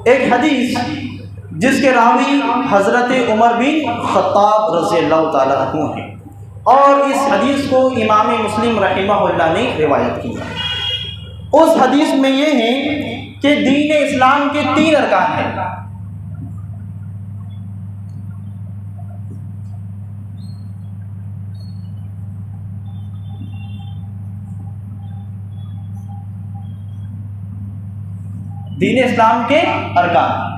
ایک حدیث جس کے راوی حضرت عمر بن خطاب رضی اللہ تعالیٰ عنہ ہیں، اور اس حدیث کو امام مسلم رحمہ اللہ نے روایت کیا۔ اس حدیث میں یہ ہے کہ دین اسلام کے 3 ارکان ہیں۔ دین اسلام کے ارکان،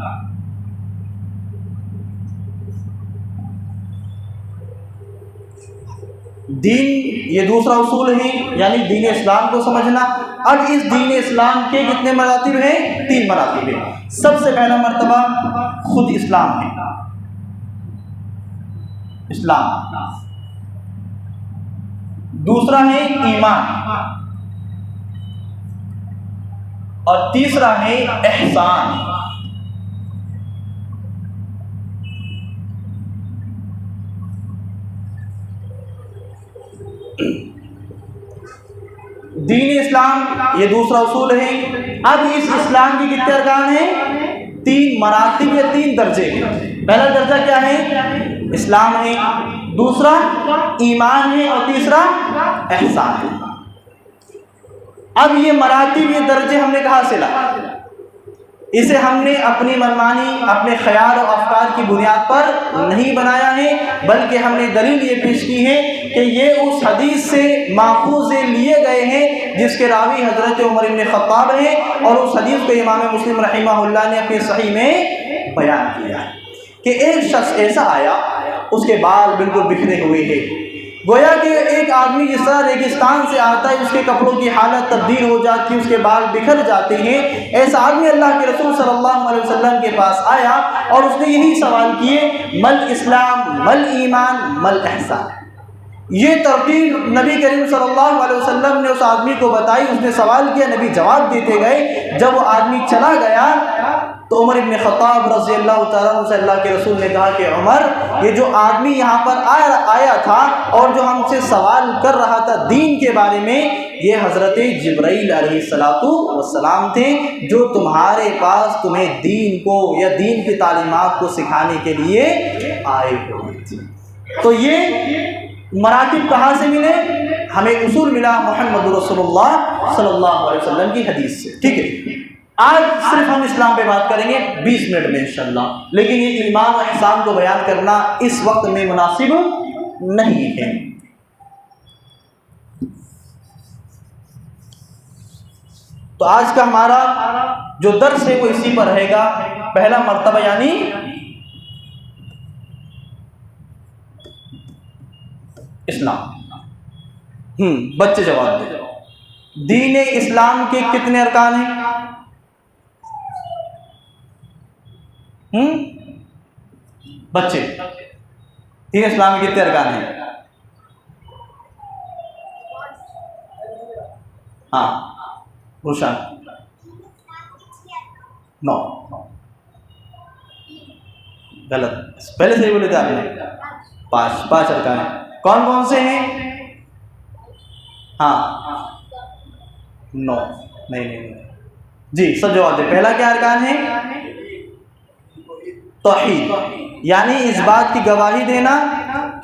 دین یہ دوسرا اصول ہے، یعنی دین اسلام کو سمجھنا۔ اب اس دین اسلام کے کتنے مراتب ہیں؟ 3 مراتب ہیں۔ سب سے پہلا مرتبہ خود اسلام ہے، اسلام۔ دوسرا ہے ایمان، اور تیسرا ہے احسان۔ دین اسلام یہ دوسرا اصول ہے۔ اب اس اسلام کی کتنے ارکان ہیں؟ 3 مراتب یا 3 درجے ہیں۔ پہلا درجہ کیا ہے؟ اسلام ہے، دوسرا ایمان ہے، اور تیسرا احسان ہے۔ اب یہ مراتب، یہ درجے ہم نے کہاں سے لائے؟ اسے ہم نے اپنی منمانی، اپنے خیال اور افکار کی بنیاد پر نہیں بنایا ہے، بلکہ ہم نے دلیل یہ پیش کی ہے کہ یہ اس حدیث سے ماخوذ لیے گئے ہیں جس کے راوی حضرت عمر بن خطاب ہیں، اور اس حدیث کو امام مسلم رحمہ اللہ نے اپنی صحیح میں بیان کیا ہے کہ ایک شخص ایسا آیا، اس کے بال بالکل بکھرے ہوئے ہیں، گویا کہ ایک آدمی جس طرح ریگستان سے آتا ہے، اس کے کپڑوں کی حالت تبدیل ہو جاتی ہے، اس کے بال بکھر جاتے ہیں، ایسا آدمی اللہ کے رسول صلی اللہ علیہ وسلم کے پاس آیا اور اس نے یہی سوال کیے، مل اسلام مل ایمان مل احسان۔ یہ ترتیب نبی کریم صلی اللہ علیہ وسلم نے اس آدمی کو بتائی، اس نے سوال کیا، نبی جواب دیتے گئے۔ جب وہ آدمی چلا گیا تو عمر بن خطاب رضی اللہ تعالیٰ عنہ سے اللہ کے رسول نے کہا کہ عمر، یہ جو آدمی یہاں پر آیا تھا اور جو ہم سے سوال کر رہا تھا دین کے بارے میں، یہ حضرت جبرائیل علیہ السلام تھے، جو تمہارے پاس تمہیں دین کو یا دین کی تعلیمات کو سکھانے کے لیے آئے ہوئے تھے۔ تو یہ مراتب کہاں سے ملے؟ ہمیں اصول ملا محمد رسول اللہ صلی اللہ علیہ وسلم کی حدیث سے۔ ٹھیک ہے، آج صرف ہم اسلام پہ بات کریں گے 20 منٹ میں انشاءاللہ، لیکن یہ ایمان و احسان کو بیان کرنا اس وقت میں مناسب نہیں ہے۔ تو آج کا ہمارا جو درس ہے وہ اسی پر رہے گا۔ پہلا مرتبہ یعنی اسلام۔ بچے جواب دیں، دین اسلام کے کتنے ارکان ہیں؟ بچے، دین اسلام کے کتنے ارکان ہیں؟ ہاں روشن 9۔ غلط، پہلے سے ہی بولے تھے آپ نے 5 ارکان ہیں۔ کون کون سے ہیں؟ ہاں 9 نہیں جی، سب جواب دیں۔ پہلا کیا ارکان ہے؟ توحید، یعنی اس بات کی گواہی دینا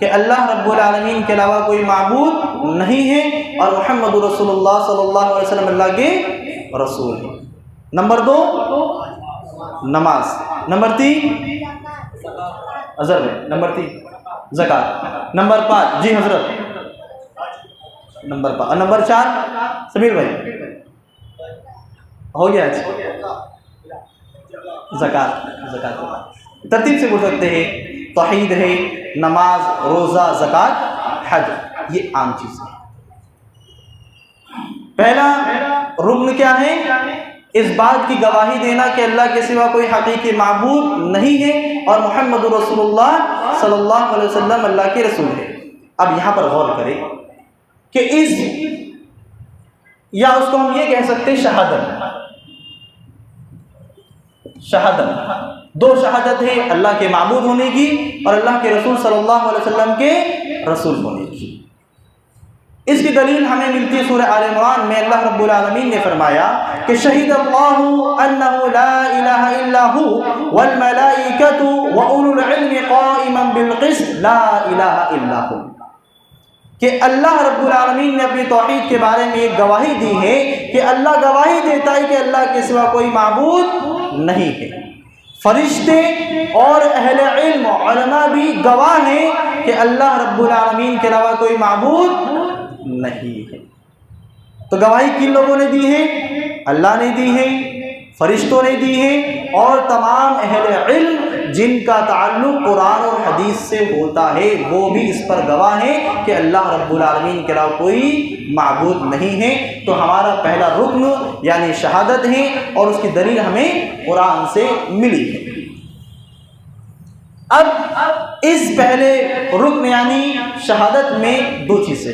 کہ اللہ رب العالمین کے علاوہ کوئی معبود نہیں ہے اور محمد رسول اللہ صلی اللہ علیہ وسلم اللہ کے رسول ہیں۔ نمبر 2 نماز، نمبر 3 اظہر میں، نمبر 3 زکوٰۃ، نمبر 5 جی حضرت، نمبر 5، نمبر 4 سمیر بھائی ہو گیا زکوٰۃ۔ ترتیب سے بول سکتے ہیں، توحید ہے، نماز، روزہ، زکوٰۃ، حج، یہ عام چیزیں۔ پہلا رکن کیا ہے؟ اس بات کی گواہی دینا کہ اللہ کے سوا کوئی حقیقی معبود نہیں ہے اور محمد رسول اللہ صلی اللہ علیہ وسلم اللہ کے رسول ہے۔ اب یہاں پر غور کریں کہ یا اس کو ہم یہ کہہ سکتے ہیں شہادت، 2 شہادت ہے، اللہ کے معبود ہونے کی اور اللہ کے رسول صلی اللہ علیہ وسلم کے رسول ہونے کی۔ اس کی دلیل ہمیں ملتی ہے سورہ آل عمران میں، اللہ رب العالمین نے فرمایا کہ شہید اللہ انہ لا الہ الا ہو والملائکۃ واولو العلم قائما بالقسط لا الہ الا ہو، کہ اللہ رب العالمین نے اپنی توحید کے بارے میں ایک گواہی دی ہے کہ اللہ گواہی دیتا ہے کہ اللہ کے سوا کوئی معبود نہیں ہے، فرشتے اور اہل علم علماء بھی گواہ ہیں کہ اللہ رب العالمین کے علاوہ کوئی معبود نہیں ہے۔ تو گواہی کن لوگوں نے دی ہے؟ اللہ نے دی ہے، فرشتوں نے دی ہے، اور تمام اہل علم جن کا تعلق قرآن اور حدیث سے ہوتا ہے وہ بھی اس پر گواہ ہیں کہ اللہ رب العالمین کے علاوہ کوئی معبود نہیں ہے۔ تو ہمارا پہلا رکن یعنی شہادت ہے، اور اس کی دلیل ہمیں قرآن سے ملی ہے۔ اب اس پہلے رکن یعنی شہادت میں دو چیزیں،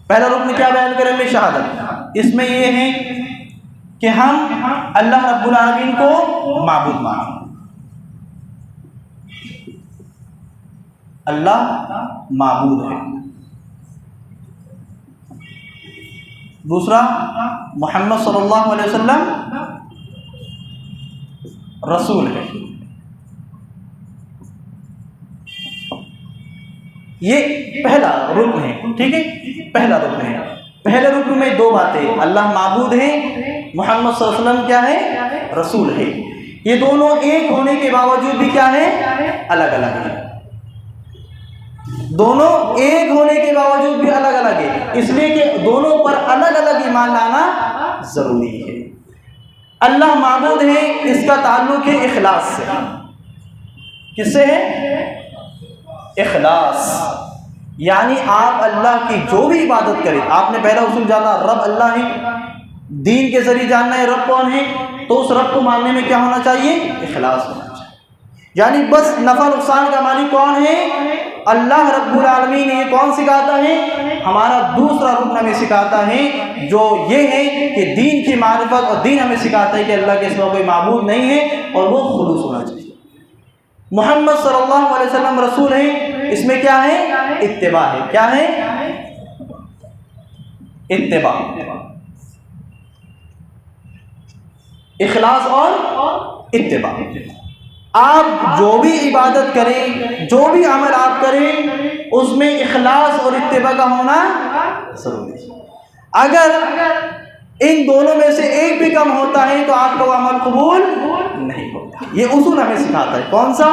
پہلا رکن کیا بیان کریں گے؟ شہادت۔ اس میں یہ ہے کہ ہم اللہ رب العالمین کو معبود مانیں، اللہ معبود ہے۔ دوسرا، محمد صلی اللہ علیہ وسلم رسول ہے۔ یہ پہلا رکن ہے، ٹھیک ہے، پہلا رکن ہے۔ پہلے رکن میں دو باتیں، اللہ معبود ہے، محمد صلی اللہ علیہ وسلم کیا ہے؟ رسول ہے۔ یہ دونوں ایک ہونے کے باوجود بھی کیا ہے؟ الگ الگ ہے۔ دونوں ایک ہونے کے باوجود بھی الگ الگ ہے، اس لیے کہ دونوں پر الگ الگ ایمان لانا ضروری ہے۔ اللہ معبود ہے، اس کا تعلق ہے اخلاص سے۔ کس سے ہے؟ اخلاص، یعنی آپ اللہ کی جو بھی عبادت کریں، آپ نے پہلا اصول جانا رب اللہ ہے، دین کے ذریعے جاننا ہے رب کون ہے، تو اس رب کو ماننے میں کیا ہونا چاہیے؟ اخلاص ہونا چاہیے۔ یعنی بس نفع نقصان کا مالک کون ہے؟ اللہ رب العالمین نے کون سکھاتا ہے؟ ہمارا دوسرا رکن ہمیں سکھاتا ہے جو یہ ہے کہ دین کی معرفت، اور دین ہمیں سکھاتا ہے کہ اللہ کے سوا کوئی معبود نہیں ہے اور وہ خلوص ہونا چاہیے۔ محمد صلی اللہ علیہ وسلم رسول ہے، اس میں کیا ہے؟ اتباع ہے۔ کیا ہے؟ اتباع، اخلاص اور اتباع۔ آپ جو بھی عبادت کریں، جو بھی عمل آپ کریں، اس میں اخلاص اور اتباع کا ہونا ضروری ہے۔ اگر ان دونوں میں سے ایک بھی کم ہوتا ہے تو آپ کا وہ عمل قبول نہیں ہوتا۔ یہ اصول ہمیں سکھاتا ہے کون سا؟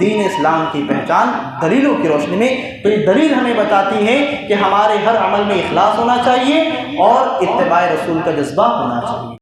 دین اسلام کی پہچان دلیلوں کی روشنی میں۔ تو یہ دلیل ہمیں بتاتی ہے کہ ہمارے ہر عمل میں اخلاص ہونا چاہیے اور اتباع رسول کا جذبہ ہونا چاہیے۔